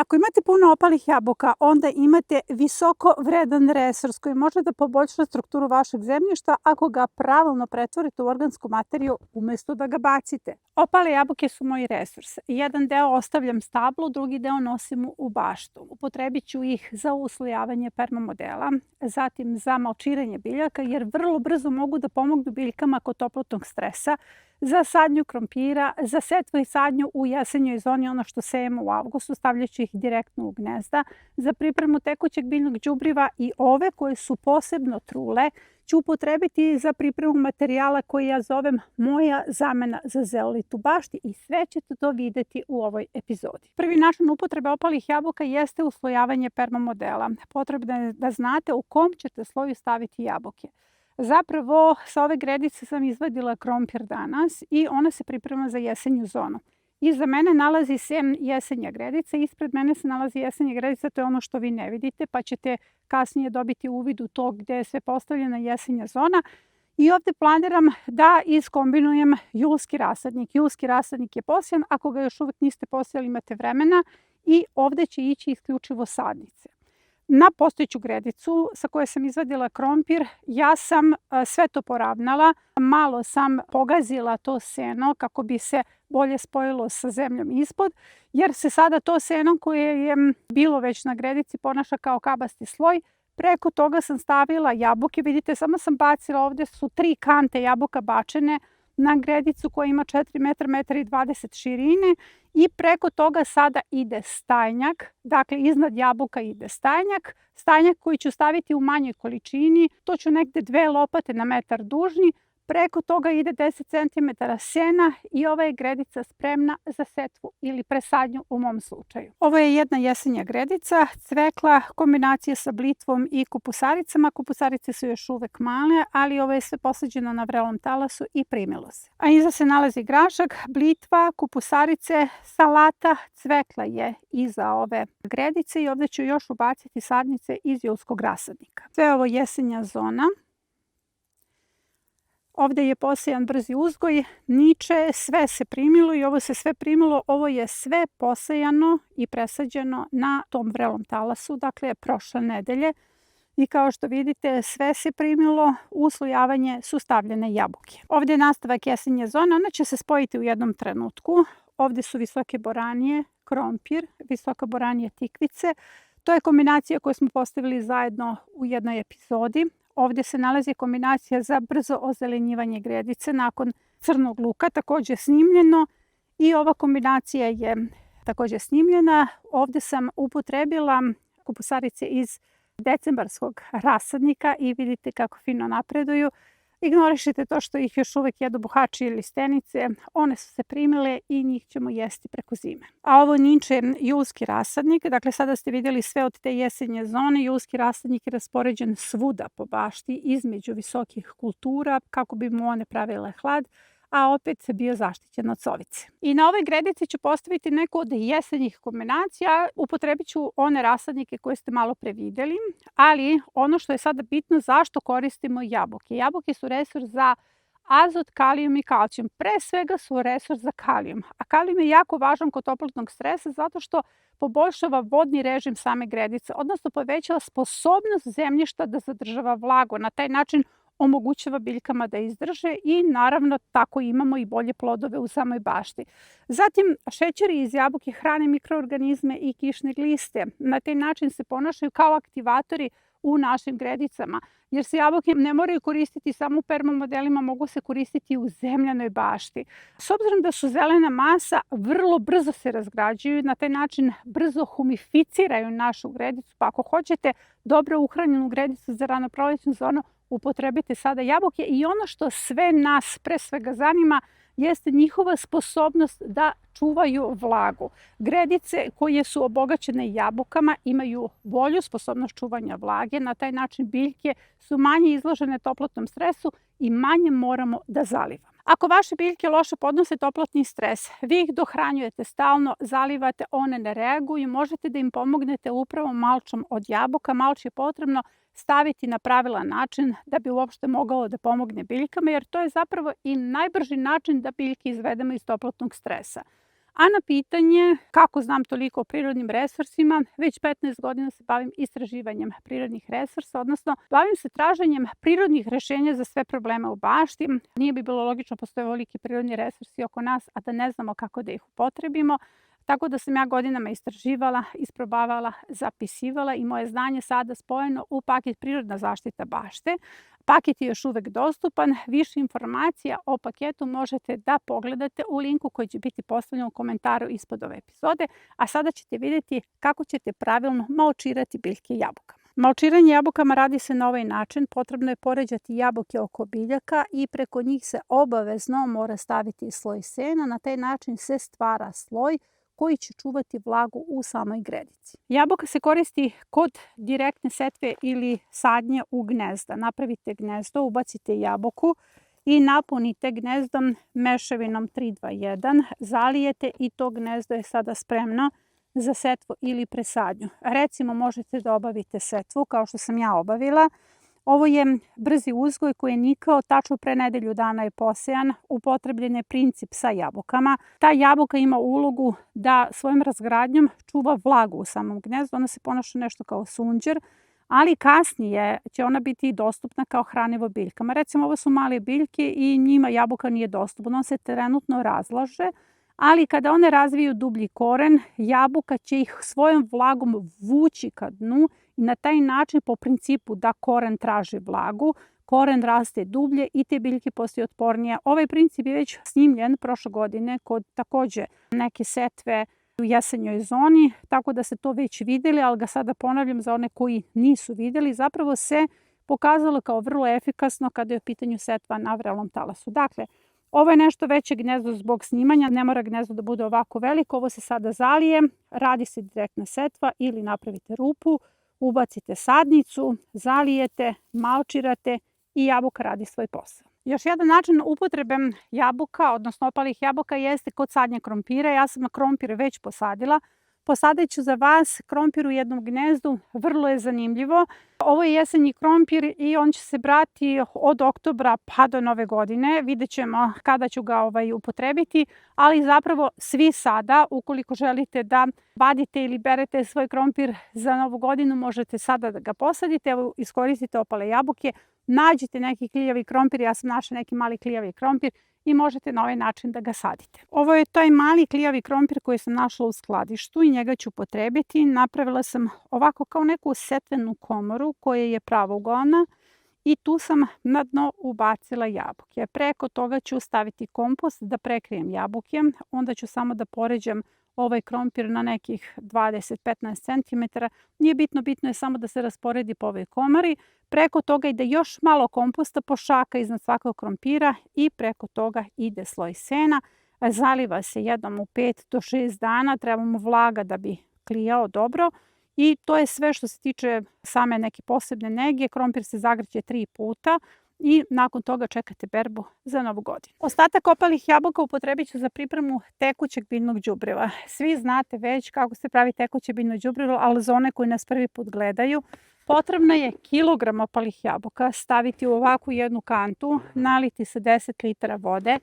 Ako imate puno opalih jabuka, onda imate visoko vredan resurs koji može da poboljša strukturu vašeg zemljišta ako ga pravilno pretvorite u organsku materiju umesto da ga bacite. Opale jabuke su moj resurs. Jedan deo ostavljam stablu, drugi deo nosim u baštu. Upotrebit ću ih za uslojavanje permamodela, zatim za malčiranje biljaka, jer vrlo brzo mogu da pomognu biljkama kod toplotnog stresa, za sadnju krompira, za setvu i sadnju u jesenjoj zoni, ono što sejemo u avgustu, stavljajući ih direktno u gnezda, za pripremu tekućeg biljnog đubriva i ove koje su posebno trule ću upotrebiti za pripremu materijala koji ja zovem moja zamena za zeolit u bašti i sve ćete to videti u ovoj epizodi. Prvi način upotrebe opalih jabuka jeste uslojavanje permamodela. Potrebno je da znate u kom ćete sloju staviti jabuke. Zapravo, sa ove gredice sam izvadila krompir danas i ona se priprema za jesenju zonu. Iza mene nalazi se jesenja gredica, ispred mene se nalazi jesenja gredica, to je ono što vi ne vidite, pa ćete kasnije dobiti uvid u to gde je sve postavljena jesenja zona. I ovde planiram da iskombinujem julski rasadnik. Julski rasadnik je posijan, ako ga još uvek niste posijali imate vremena i ovde će ići isključivo sadnice. Na postojeću gredicu sa koje sam izvadila krompir, ja sam sve to poravnala. Malo sam pogazila to seno kako bi se bolje spojilo sa zemljom ispod, jer se sada to seno koje je bilo već na gredici ponaša kao kabasti sloj. Preko toga sam stavila jabuke. Vidite, samo sam bacila, ovde su 3 kante jabuka bačene na gredicu koja ima 4 metra, 1,20 m širine i preko toga sada ide stajnjak. Dakle, iznad jabuka ide stajnjak. Stajnjak koji ću staviti u manjoj količini, to ću negde 2 lopate na metar dužni. Preko toga ide 10 cm sena i ova je gredica spremna za setvu ili presadnju u mom slučaju. Ovo je jedna jesenja gredica, cvekla, kombinacija sa blitvom i kupusaricama. Kupusarice su još uvek male, ali ovo je sve posađeno na vrelom talasu i primilo se. A iza se nalazi grašak, blitva, kupusarice, salata, cvekla je iza ove gredice i ovde ću još ubaciti sadnice iz julskog rasadnika. Sve ovo jesenja zona. Ovde je posejan brzi uzgoj, niče, sve se primilo i ovo se sve primilo. Ovo je sve posejano i presađeno na tom vrelom talasu, dakle prošle nedelje. I kao što vidite, sve se primilo, u uslojavanje su stavljene jabuke. Ovde je nastavak jesenje zone, ona će se spojiti u jednom trenutku. Ovde su visoke boranije, krompir, visoka boranije tikvice. To je kombinacija koju smo postavili zajedno u jednoj epizodi. Ovde se nalazi kombinacija za brzo ozelenjivanje gredice nakon crnog luka, takođe snimljeno. I ova kombinacija je takođe snimljena. Ovde sam upotrebila kupusarice iz decembarskog rasadnika i vidite kako fino napreduju. Ignorišite to što ih još uvek jedu buhači ili stenice. One su se primile i njih ćemo jesti preko zime. A ovo niče julski rasadnik. Dakle, sada ste vidjeli sve od te jesenje zone. Julski rasadnik je raspoređen svuda po bašti između visokih kultura kako bi mu one pravile hlad, a opet se bio zaštićen od sovice. I na ovoj gredici ću postaviti neku od jesenjih kombinacija. Upotrebit ću one rasadnike koje ste malo pre videli, ali ono što je sada bitno, zašto koristimo jabuke. Jabuke su resurs za azot, kalijum i kalcijum. Pre svega su resurs za kalijum. A kalijum je jako važan kod toplotnog stresa zato što poboljšava vodni režim same gredice, odnosno povećava sposobnost zemljišta da zadržava vlagu. Na taj način omogućava biljkama da izdrže i naravno tako imamo i bolje plodove u samoj bašti. Zatim, šećeri iz jabuke hrane mikroorganizme i kišne gliste. Na taj način se ponašaju kao aktivatori u našim gredicama, jer se jabuke ne moraju koristiti samo u permamodelima, mogu se koristiti i u zemljanoj bašti. S obzirom da su zelena masa, vrlo brzo se razgrađuju, na taj način brzo humificiraju našu gredicu, pa ako hoćete dobro uhranjenu gredicu za ranoprolećnu zonu, upotrebite sada jabuke. I ono što sve nas pre svega zanima jeste njihova sposobnost da čuvaju vlagu. Gredice koje su obogaćene jabukama imaju bolju sposobnost čuvanja vlage. Na taj način biljke su manje izložene toplotnom stresu i manje moramo da zalivamo. Ako vaše biljke loše podnose toplotni stres, vi ih dohranjujete stalno, zalivate, one ne reaguju, možete da im pomognete upravo malčom od jabuka. Malč je potrebno staviti na pravilan način da bi uopšte mogao da pomogne biljkama, jer to je zapravo i najbrži način da biljke izvedemo iz toplotnog stresa. A na pitanje kako znam toliko o prirodnim resursima, već 15 godina se bavim istraživanjem prirodnih resursa, odnosno bavim se traženjem prirodnih rešenja za sve probleme u bašti. Nije bi bilo logično postoje veliki prirodni resursi oko nas, a da ne znamo kako da ih upotrebimo. Tako da sam ja godinama istraživala, isprobavala, zapisivala i moje znanje sada spojeno u paket Prirodna zaštita bašte. Paket je još uvek dostupan. Više informacija o paketu možete da pogledate u linku koji će biti postavljen u komentaru ispod ove epizode, a sada ćete vidjeti kako ćete pravilno malčirati biljke jabukama. Malčiranje jabukama radi se na ovaj način. Potrebno je poređati jabuke oko biljaka i preko njih se obavezno mora staviti sloj sena. Na taj način se stvara sloj koji će čuvati vlagu u samoj gredici. Jabuka se koristi kod direktne setve ili sadnje u gnezda. Napravite gnezdo, ubacite jabuku i napunite gnezdom mešavinom 3-2-1, zalijete i to gnezdo je sada spremno za setvu ili presadnju. Recimo možete da obavite setvu kao što sam ja obavila. Ovo je brzi uzgoj koji je nikao, tačno pre nedelju dana je posejan, upotrebljen je princip sa jabukama. Ta jabuka ima ulogu da svojom razgradnjom čuva vlagu u samom gnezdu, ona se ponaša nešto kao sunđer, ali kasnije će ona biti dostupna kao hranivo biljkama. Recimo ovo su male biljke i njima jabuka nije dostupna, on se trenutno razlaže, ali kada one razviju dublji koren, jabuka će ih svojom vlagom vući ka dnu i na taj način po principu da koren traži vlagu, koren raste dublje i te biljke postaju otpornije. Ovaj princip je već snimljen prošle godine kod takođe neke setve u jesenjoj zoni, tako da se to već videli, ali ga sada ponavljam za one koji nisu videli. Zapravo se pokazalo kao vrlo efikasno kada je u pitanju setva na vrelom talasu. Dakle, ovo je nešto veće gnezdo zbog snimanja, ne mora gnezdo da bude ovako veliko, ovo se sada zalije, radi se direktna setva ili napravite rupu, ubacite sadnicu, zalijete, malčirate i jabuka radi svoj posao. Još jedan način upotrebe jabuka, odnosno opalih jabuka, jeste kod sadnje krompira. Ja sam krompir već posadila. Posadit ću za vas krompir u jednom gnezdu, vrlo je zanimljivo. Ovo je jesenji krompir i on će se brati od oktobra pa do nove godine. Vidjet ćemo kada ću ga upotrebiti, ali zapravo svi sada, ukoliko želite da vadite ili berete svoj krompir za novu godinu, možete sada da ga posadite. Evo, iskoristite opale jabuke, nađite neki kljavi krompir, ja sam našla neki mali kljavi krompir i možete na ovaj način da ga sadite. Ovo je taj mali klijavi krompir koji sam našla u skladištu i njega ću upotrebiti. Napravila sam ovako kao neku setvenu komoru koja je pravouglana i tu sam na dno ubacila jabuke. Preko toga ću staviti kompost da prekrijem jabuke, onda ću samo da poređam ovaj krompir na nekih 20-15 cm. Nije bitno, bitno je samo da se rasporedi po ovoj komori. Preko toga ide još malo komposta po šaka iznad svakog krompira i preko toga ide sloj sena. Zaliva se jednom u 5 do 6 dana, treba mu vlaga da bi klijao dobro. I to je sve što se tiče same neke posebne nege. Krompir se zagreće 3 puta i nakon toga čekate berbu za novu godinu. Ostatak opalih jabuka upotrebit ću za pripremu tekućeg biljnog đubriva. Svi znate već kako se pravi tekuće biljno đubrivo, ali za one koji nas prvi put gledaju, potrebno je kilogram opalih jabuka staviti u ovakvu jednu kantu, naliti sa 10 litara vode.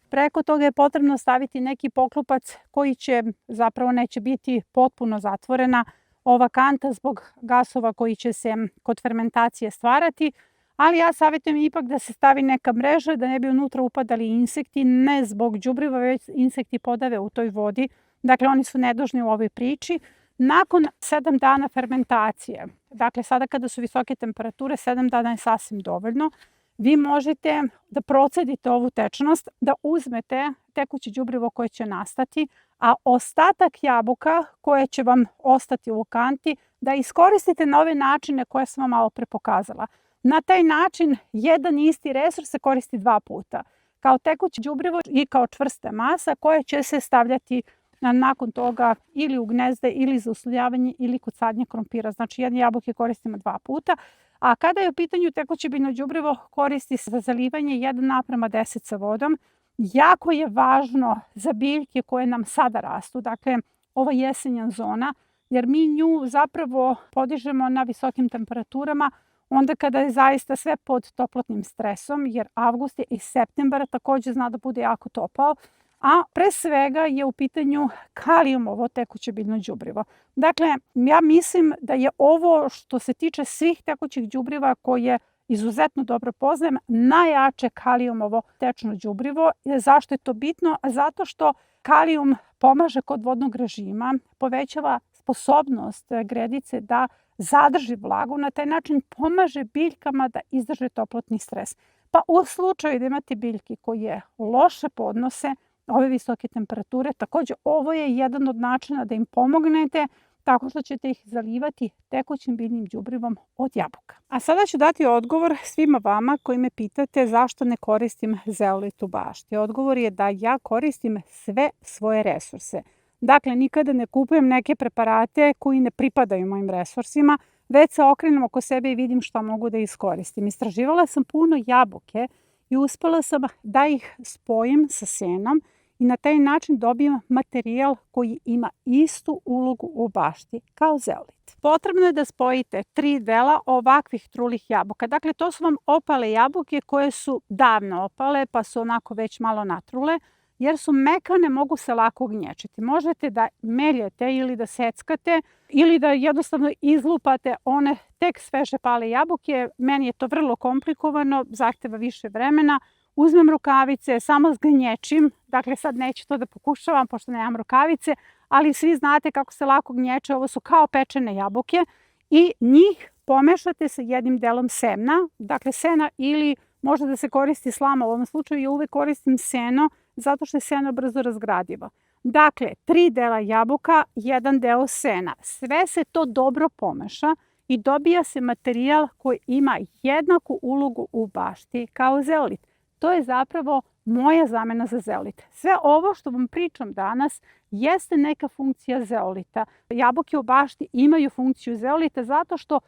Preko toga je potrebno staviti neki poklopac koji će, zapravo neće biti potpuno zatvorena ova kanta zbog gasova koji će se kod fermentacije stvarati, ali ja savjetujem ipak da se stavi neka mreža da ne bi unutra upadali insekti, ne zbog đubriva, već insekti podave u toj vodi. Dakle, oni su nedužni u ovoj priči. Nakon 7 dana fermentacije, dakle sada kada su visoke temperature, 7 dana je sasvim dovoljno, vi možete da procedite ovu tečnost, da uzmete tekuće đubrivo koje će nastati, a ostatak jabuka koje će vam ostati u kanti da iskoristite na ove načine koje sam vam malo pre pokazala. Na taj način jedan isti resurs se koristi 2 puta. Kao tekuće đubrivo i kao čvrsta masa koje će se stavljati nakon toga ili u gnezde ili za uslovljavanje ili kod sadnje krompira. Znači jedne jabuke koristimo 2 puta. A kada je u pitanju tekuće biljno đubrivo, koristi se za zalivanje 1:10 sa vodom. Jako je važno za biljke koje nam sada rastu, dakle ova jesenja zona, jer mi nju zapravo podižemo na visokim temperaturama onda kada je zaista sve pod toplotnim stresom, jer avgust je i septembar takođe zna da bude jako topao, a pre svega je u pitanju kalijumovo tekuće biljno đubrivo. Dakle, ja mislim da je ovo što se tiče svih tekućih đubriva koje izuzetno dobro poznajem, najjače kalijumovo tečno đubrivo. Zašto je to bitno? Zato što kalijum pomaže kod vodnog režima, povećava sposobnost gredice da zadrži vlagu, na taj način pomaže biljkama da izdrže toplotni stres. Pa u slučaju da imate biljke koje loše podnose ove visoke temperature, takođe ovo je jedan od načina da im pomognete tako što ćete ih zalivati tekućim biljnim đubrivom od jabuka. A sada ću dati odgovor svima vama koji me pitate zašto ne koristim zeolit u bašti. Odgovor je da ja koristim sve svoje resurse. Dakle, nikada ne kupujem neke preparate koji ne pripadaju mojim resursima, već se okrenem oko sebe i vidim šta mogu da iskoristim. Istraživala sam puno jabuke i uspela sam da ih spojim sa senom i na taj način dobijem materijal koji ima istu ulogu u bašti kao zeolit. Potrebno je da spojite 3 dela ovakvih trulih jabuka. Dakle, to su vam opale jabuke koje su davno opale pa su onako već malo natrule. Jer su mekane, mogu se lako gnječiti. Možete da meljete ili da seckate ili da jednostavno izlupate one tek sveže pale jabuke. Meni je to vrlo komplikovano, zahteva više vremena. Uzmem rukavice, samo zgnječim. Dakle, sad neću to da pokušavam pošto nemam rukavice, ali svi znate kako se lako gnječe. Ovo su kao pečene jabuke i njih pomešate sa jednim delom semna. Dakle, sena ili može da se koristi slama. U ovom slučaju ja uvek koristim seno zato što je seno brzo razgradivo. Dakle, 3 dela jabuka, 1 deo sena. Sve se to dobro pomeša i dobija se materijal koji ima jednaku ulogu u bašti kao zeolit. To je zapravo moja zamena za zeolit. Sve ovo što vam pričam danas jeste neka funkcija zeolita. Jabuke u bašti imaju funkciju zeolita zato što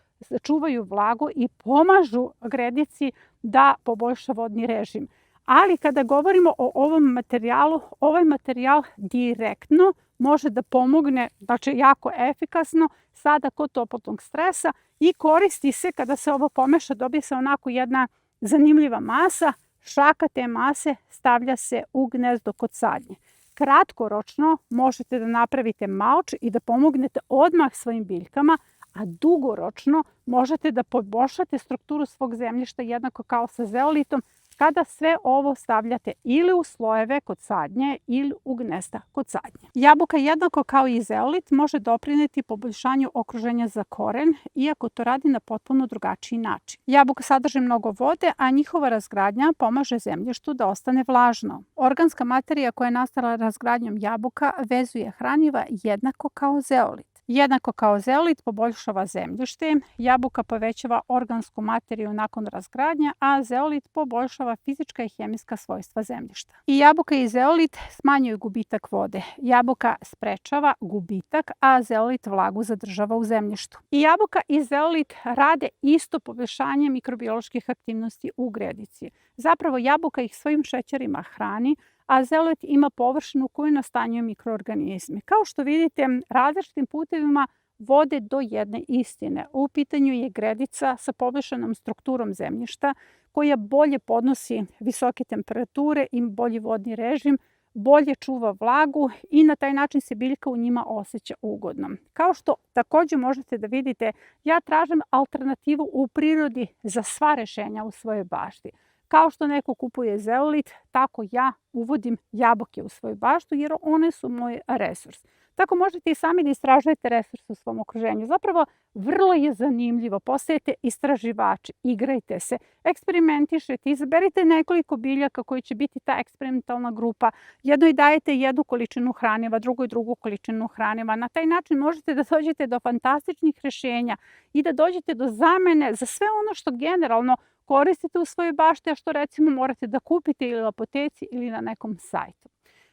čuvaju vlagu i pomažu gredici da poboljša vodni režim. Ali kada govorimo o ovom materijalu, ovaj materijal direktno može da pomogne, znači jako efikasno, sada kod toplotnog stresa i koristi se kada se ovo pomeša, dobije se onako jedna zanimljiva masa, šaka te mase stavlja se u gnezdo kod sadnje. Kratkoročno možete da napravite malč i da pomognete odmah svojim biljkama, a dugoročno možete da poboljšate strukturu svog zemljišta jednako kao sa zeolitom kada sve ovo stavljate ili u slojeve kod sadnje ili u gnezda kod sadnje. Jabuka jednako kao i zeolit može doprineti poboljšanju okruženja za koren, iako to radi na potpuno drugačiji način. Jabuka sadrži mnogo vode, a njihova razgradnja pomaže zemljištu da ostane vlažno. Organska materija koja je nastala razgradnjom jabuka vezuje hraniva jednako kao zeolit. Jednako kao zeolit poboljšava zemljište, jabuka povećava organsku materiju nakon razgradnje, a zeolit poboljšava fizička i hemijska svojstva zemljišta. I jabuka i zeolit smanjuju gubitak vode. Jabuka sprečava gubitak, a zeolit vlagu zadržava u zemljištu. I jabuka i zeolit rade isto poboljšanje mikrobioloških aktivnosti u gredici. Zapravo jabuka ih svojim šećerima hrani, a zeolit ima površinu koju nastanjuju mikroorganizmi. Kao što vidite, različitim putevima vode do jedne istine. U pitanju je gredica sa poboljšanom strukturom zemljišta koja bolje podnosi visoke temperature i bolji vodni režim, bolje čuva vlagu i na taj način se biljka u njima osjeća ugodno. Kao što takođe možete da vidite, ja tražim alternativu u prirodi za sva rešenja u svojoj bašti. Kao što neko kupuje zeolit, tako ja uvodim jabuke u svoju baštu jer one su moj resurs. Tako možete i sami da istražujete resurs u svom okruženju. Zapravo, vrlo je zanimljivo. Postajete istraživači, igrajte se, eksperimentišete, izaberite nekoliko biljaka koji će biti ta eksperimentalna grupa. Jednoj dajete jednu količinu hraniva, drugoj drugu količinu hraniva. Na taj način možete da dođete do fantastičnih rešenja i da dođete do zamene za sve ono što generalno koristite u svojoj bašti, a što recimo morate da kupite ili u apoteci ili na nekom sajtu.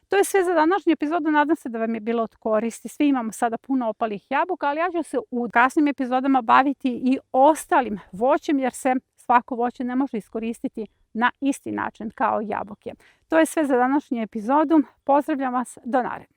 To je sve za današnju epizodu, nadam se da vam je bilo od koristi. Svi imamo sada puno opalih jabuka, ali ja ću se u kasnim epizodama baviti i ostalim voćem, jer se svako voće ne može iskoristiti na isti način kao jabuke. To je sve za današnju epizodu. Pozdravljam vas, do naredne.